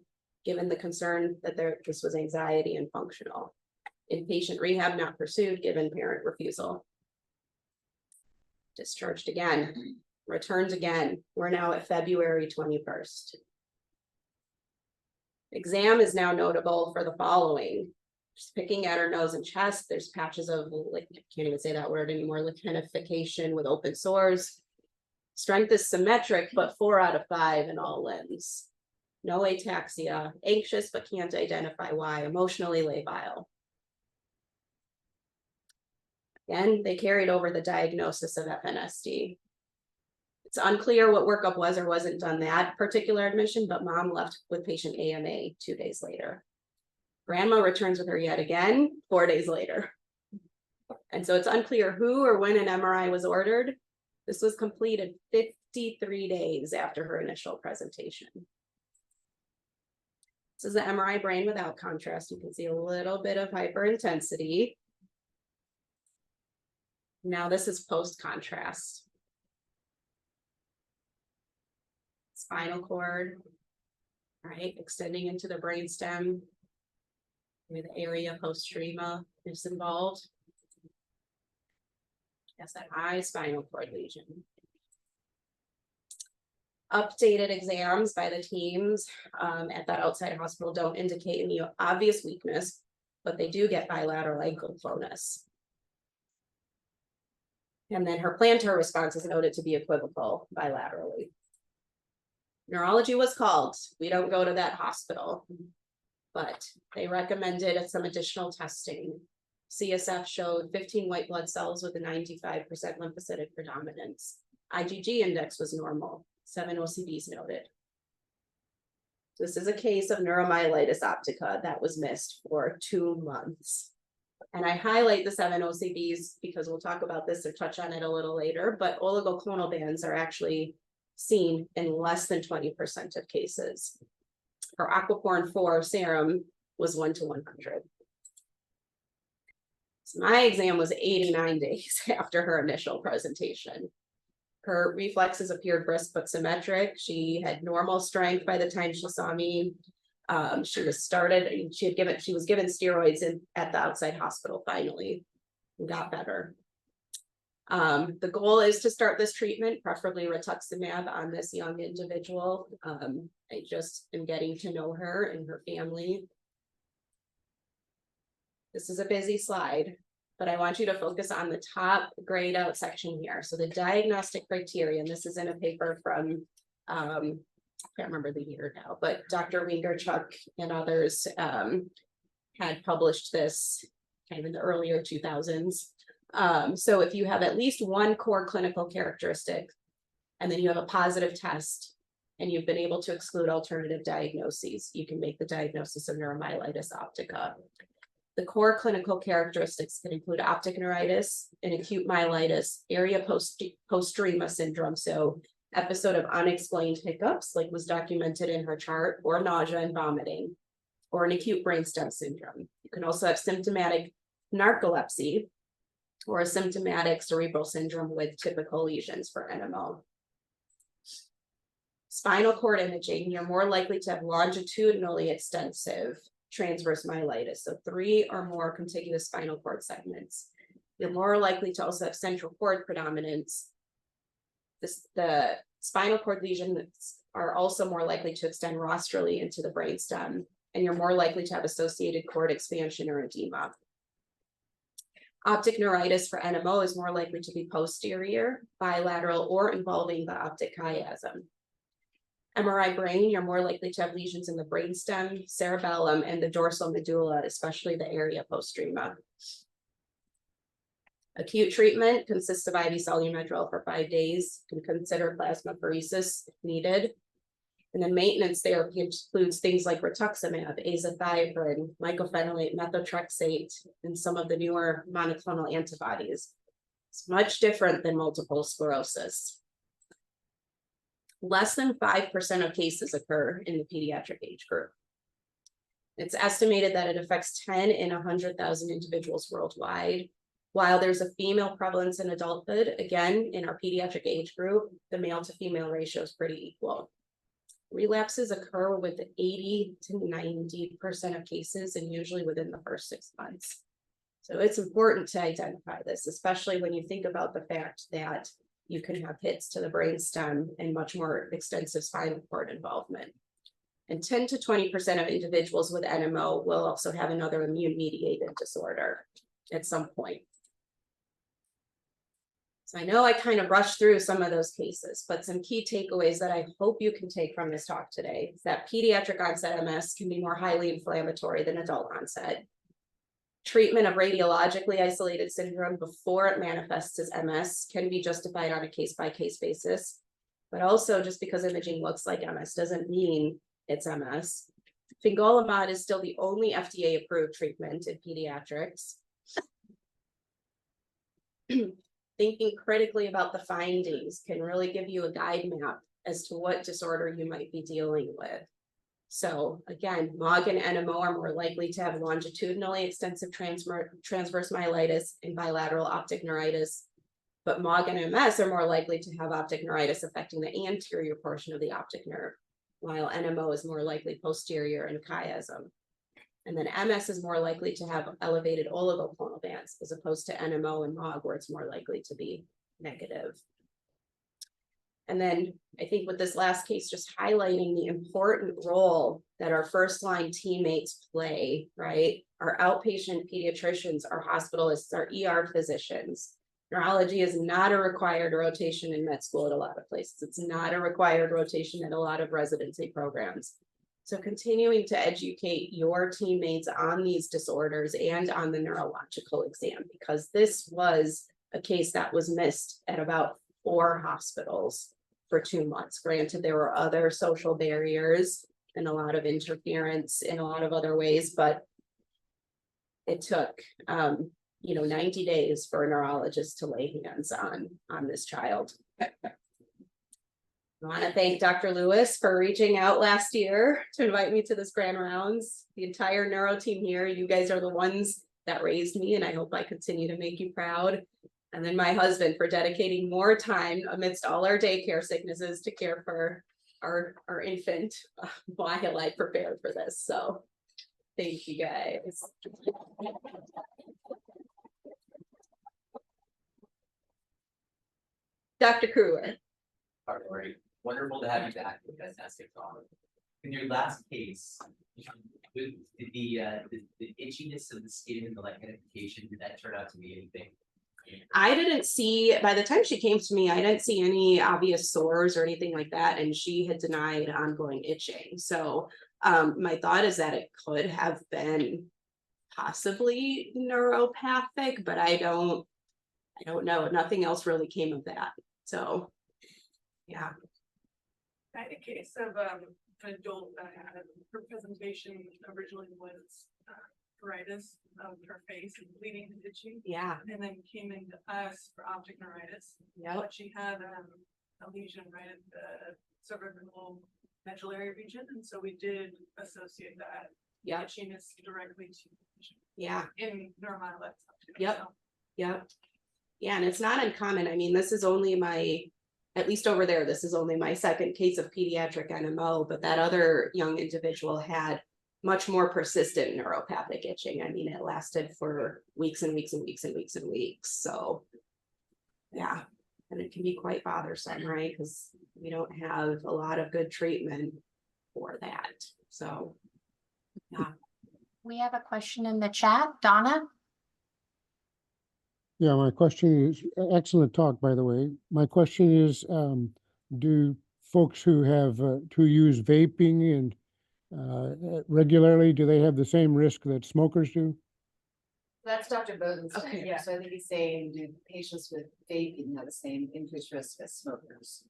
given the concern that this was anxiety and functional. Inpatient rehab not pursued, given parent refusal. Discharged again, returned again. We're now at February 21st. Exam is now notable for the following. Just picking at her nose and chest, there's patches of, like, I can't even say that word anymore, lichenification with open sores. Strength is symmetric, but 4 out of 5 in all limbs. No ataxia, anxious, but can't identify why, emotionally labile. Again, they carried over the diagnosis of FNSD. It's unclear what workup was or wasn't done that particular admission, but mom left with patient AMA 2 days later. Grandma returns with her yet again 4 days later. And so it's unclear who or when an MRI was ordered. This was completed 53 days after her initial presentation. This is the MRI brain without contrast. You can see a little bit of hyperintensity. Now this is post-contrast. Spinal cord, right, extending into the brainstem. The area postrema is involved. SMI, spinal cord lesion. Updated exams by the teams at that outside hospital don't indicate any obvious weakness, but they do get bilateral ankle clonus. And then her plantar response is noted to be equivocal bilaterally. Neurology was called. We don't go to that hospital, but they recommended some additional testing. CSF showed 15 white blood cells with a 95% lymphocytic predominance. IgG index was normal. 7 OCDs noted. This is a case of neuromyelitis optica that was missed for 2 months. And I highlight the 7 OCDs because we'll talk about this or touch on it a little later, but oligoclonal bands are actually seen in less than 20% of cases. Her aquaporin 4 serum was 1 to 100. So my exam was 89 days after her initial presentation. Her reflexes appeared brisk but symmetric. She had normal strength by the time she saw me. She was given steroids at the outside hospital finally and got better. The goal is to start this treatment, preferably rituximab on this young individual. I just am getting to know her and her family. This is a busy slide, but I want you to focus on the top grayed out section here. So the diagnostic criteria, and this is in a paper from, I can't remember the year now, but Dr. Wingerchuk and others had published this kind of in the earlier 2000s. So if you have at least one core clinical characteristic, and then you have a positive test, and you've been able to exclude alternative diagnoses, you can make the diagnosis of neuromyelitis optica. The core clinical characteristics can include optic neuritis and acute myelitis, area postrema syndrome, so episode of unexplained hiccups, like was documented in her chart, or nausea and vomiting, or an acute brainstem syndrome. You can also have symptomatic narcolepsy, or a symptomatic cerebral syndrome with typical lesions for NMO. Spinal cord imaging, you're more likely to have longitudinally extensive transverse myelitis, so 3 or more contiguous spinal cord segments. You're more likely to also have central cord predominance. The spinal cord lesions are also more likely to extend rostrally into the brainstem, and you're more likely to have associated cord expansion or edema. Optic neuritis for NMO is more likely to be posterior, bilateral, or involving the optic chiasm. MRI brain, you're more likely to have lesions in the brainstem, cerebellum, and the dorsal medulla, especially the area postrema. Acute treatment consists of IV solumetrol for 5 days. You can consider plasmapheresis if needed. And then maintenance therapy includes things like rituximab, azathioprine, mycophenolate, methotrexate, and some of the newer monoclonal antibodies. It's much different than multiple sclerosis. Less than 5% of cases occur in the pediatric age group. It's estimated that it affects 10 in 100,000 individuals worldwide. While there's a female prevalence in adulthood, again, in our pediatric age group, the male to female ratio is pretty equal. Relapses occur with 80 to 90% of cases, and usually within the first 6 months. So it's important to identify this, especially when you think about the fact that you can have hits to the brainstem and much more extensive spinal cord involvement. And 10 to 20% of individuals with NMO will also have another immune-mediated disorder at some point. So I know I kind of rushed through some of those cases, but some key takeaways that I hope you can take from this talk today is that pediatric onset MS can be more highly inflammatory than adult onset. Treatment of radiologically isolated syndrome before it manifests as MS can be justified on a case-by-case basis, but also just because imaging looks like MS doesn't mean it's MS. Fingolimod is still the only FDA-approved treatment in pediatrics. Thinking critically about the findings can really give you a guide map as to what disorder you might be dealing with. So again, MOG and NMO are more likely to have longitudinally extensive transverse myelitis and bilateral optic neuritis, but MOG and MS are more likely to have optic neuritis affecting the anterior portion of the optic nerve, while NMO is more likely posterior and chiasm. And then MS is more likely to have elevated oligoclonal bands as opposed to NMO and MOG, where it's more likely to be negative. And then I think with this last case, just highlighting the important role that our first line teammates play, right? Our outpatient pediatricians, our hospitalists, our ER physicians. Neurology is not a required rotation in med school at a lot of places. It's not a required rotation in a lot of residency programs. So continuing to educate your teammates on these disorders and on the neurological exam, because this was a case that was missed at about 4 hospitals for 2 months. Granted, there were other social barriers and a lot of interference in a lot of other ways, but it took 90 days for a neurologist to lay hands on this child. I want to thank Dr. Lewis for reaching out last year to invite me to this grand rounds. The entire neuro team here, you guys are the ones that raised me, and I hope I continue to make you proud. And then my husband for dedicating more time amidst all our daycare sicknesses to care for our infant while I prepared for this. So thank you guys. Dr. Kruger. Halori, wonderful to have you back with fantastic talk. In your last case, did the itchiness of the skin and the lichenification, did that turn out to be anything? I didn't see, by the time she came to me, I didn't see any obvious sores or anything like that, and she had denied ongoing itching. So my thought is that it could have been possibly neuropathic, but I don't know. Nothing else really came of that. So yeah. I had a case of an adult that had her presentation originally was pruritus of her face and bleeding and itching. Yeah. And then came into us for optic neuritis. Yep. But she had a lesion right at the cervical medullary region, and so we did associate that Yep. itchiness directly to vision Yeah. in neuromyelitis. Yep. Yep. Yeah, and it's not uncommon. I mean, this is only at least over there, this is only my second case of pediatric NMO, but that other young individual had much more persistent neuropathic itching. I mean, it lasted for weeks and weeks and weeks and weeks and weeks. So yeah, and it can be quite bothersome, right? Because we don't have a lot of good treatment for that. So yeah. We have a question in the chat, Donna. Yeah, my question is, excellent talk, by the way. My question is, do folks who use vaping and regularly, do they have the same risk that smokers do? That's Dr. Bowden's. Okay. Yeah, so I think he's saying, do patients with vaping have the same increased risk as smokers?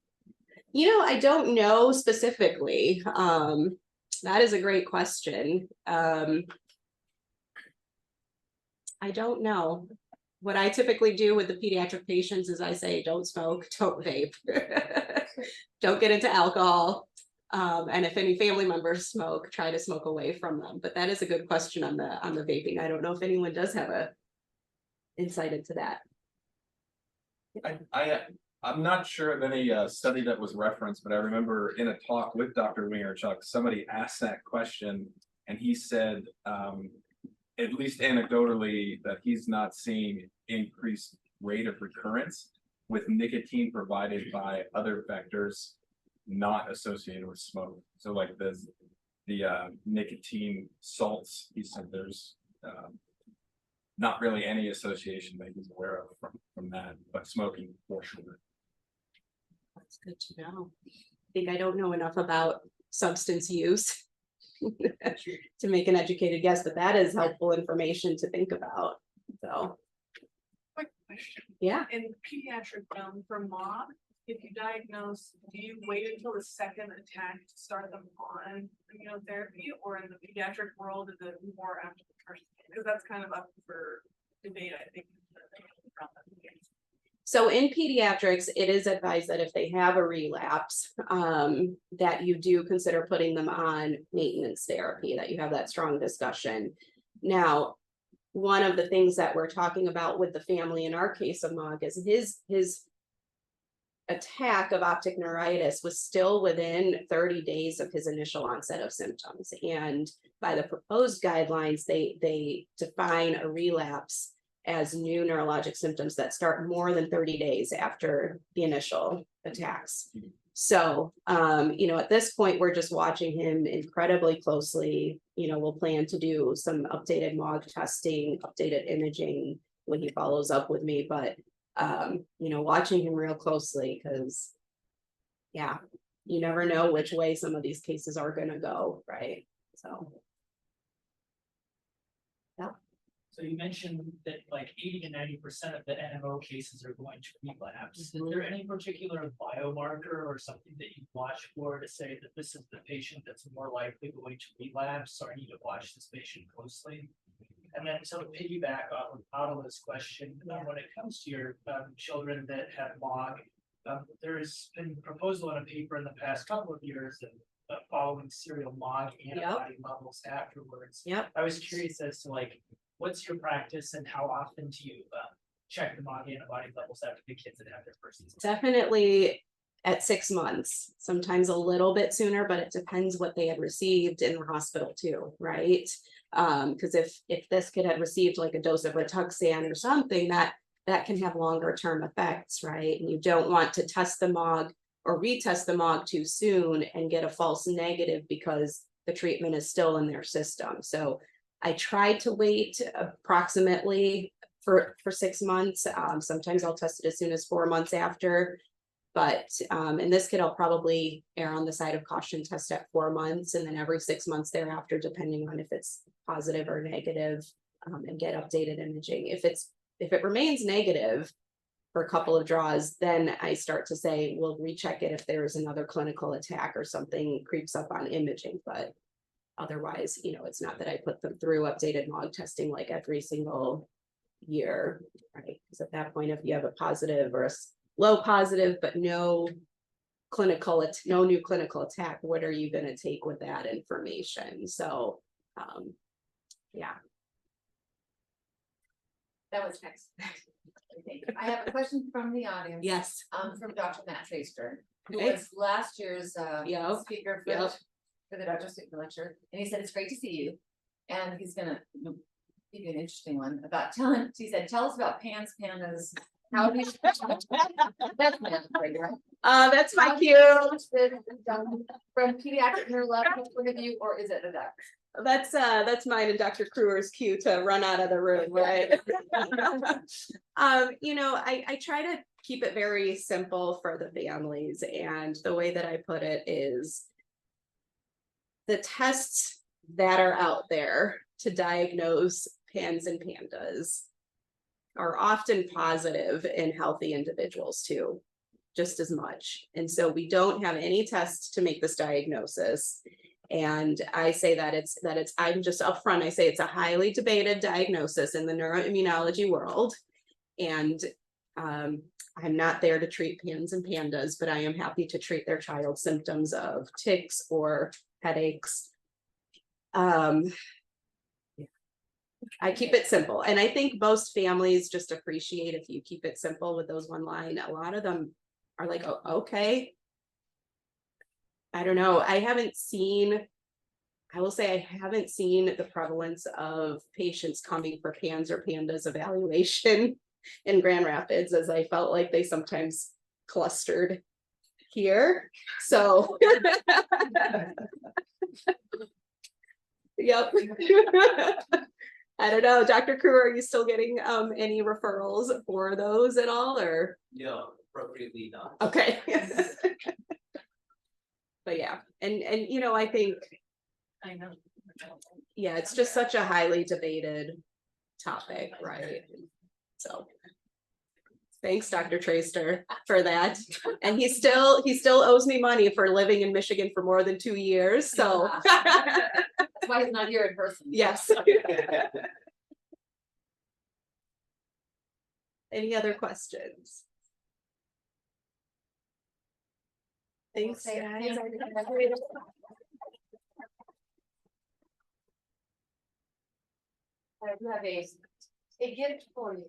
I don't know specifically. That is a great question. I don't know. What I typically do with the pediatric patients is I say, don't smoke, don't vape, don't get into alcohol. And if any family members smoke, try to smoke away from them. But that is a good question on the vaping. I don't know if anyone does have a insight into that. I'm not sure of any study that was referenced, but I remember in a talk with Dr. Wingerchuk, somebody asked that question, and he said, at least anecdotally, that he's not seeing increased rate of recurrence with nicotine provided by other vectors not associated with smoke. So like the nicotine salts, he said there's not really any association that he's aware of from that, but smoking for sure. That's good to know. I think I don't know enough about substance use to make an educated guess, but that is helpful information to think about. So Quick question. yeah. In pediatric for MOG, if you diagnose, do you wait until the second attack to start them on immunotherapy, or in the pediatric world is it more after the first? Because that's kind of up for debate, I think. So in pediatrics, it is advised that if they have a relapse, that you do consider putting them on maintenance therapy, that you have that strong discussion. Now, one of the things that we're talking about with the family in our case of MOG is his attack of optic neuritis was still within 30 days of his initial onset of symptoms. And by the proposed guidelines, they define a relapse as new neurologic symptoms that start more than 30 days after the initial attacks. So, at this point, we're just watching him incredibly closely. We'll plan to do some updated MOG testing, updated imaging when he follows up with me, but watching him real closely, because yeah, you never know which way some of these cases are gonna go, right? So. So you mentioned that like 80 to 90% of the NMO cases are going to relapse. Is Mhm. there any particular biomarker or something that you watch for to say that this is the patient that's more likely going to relapse, or I need to watch this patient closely? And then to piggyback off of Adela's question, when it comes to your children that have MOG, there's been proposal in a paper in the past couple of years that following serial MOG antibody levels afterwards. Yep. I was curious as to like, what's your practice and how often do you check the MOG antibody levels after the kids that have their first season? Definitely at 6 months, sometimes a little bit sooner, but it depends what they had received in the hospital too, right? Because if this kid had received like a dose of Rituxan or something, that can have longer term effects, right? And you don't want to test the MOG or retest the MOG too soon and get a false negative because the treatment is still in their system. So I tried to wait approximately for 6 months. Sometimes I'll test it as soon as 4 months after. But in this kid, I'll probably err on the side of caution, test at 4 months, and then every 6 months thereafter, depending on if it's positive or negative, and get updated imaging. If it remains negative for a couple of draws, then I start to say, we'll recheck it if there is another clinical attack or something creeps up on imaging. But otherwise, it's not that I put them through updated MOG testing like every single year, right? Because at that point, if you have a positive or a low positive, but no new clinical attack, what are you going to take with that information? So, yeah. That was next. I have a question from the audience. Yes. From Dr. Matt Traster, who Okay. was last year's Yep. speaker for the Dr. Stickler lecture, and he said it's great to see you, and he's gonna give you an interesting one about telling. He said, "Tell us about pandas. How do you?" That's Matt, right? That's my How cue. From pediatric neurological point of view, or is it a doctor? That's mine and Dr. Kruer's cue to run out of the room, right? I try to keep it very simple for the families, and the way that I put it is the tests that are out there to diagnose PANS and PANDAS are often positive in healthy individuals too, just as much. And so we don't have any tests to make this diagnosis. And I say I'm just upfront, I say it's a highly debated diagnosis in the neuroimmunology world. And I'm not there to treat PANS and PANDAS, but I am happy to treat their child's symptoms of tics or headaches. I keep it simple. And I think most families just appreciate if you keep it simple with those one line. A lot of them are like, oh, okay. I don't know. I will say I haven't seen the prevalence of patients coming for PANS or PANDAS evaluation in Grand Rapids as I felt like they sometimes clustered here. So, yep. I don't know, Dr. Kruer, are you still getting any referrals for those at all, or? No, appropriately not. Okay. But yeah, and I think, I know. yeah, it's just such a highly debated topic, right? So thanks, Dr. Traster, for that. And he still owes me money for living in Michigan for more than 2 years, so. That's why he's not here in person. Yes. Any other questions? Thanks, Say- guys. I do have a gift for you.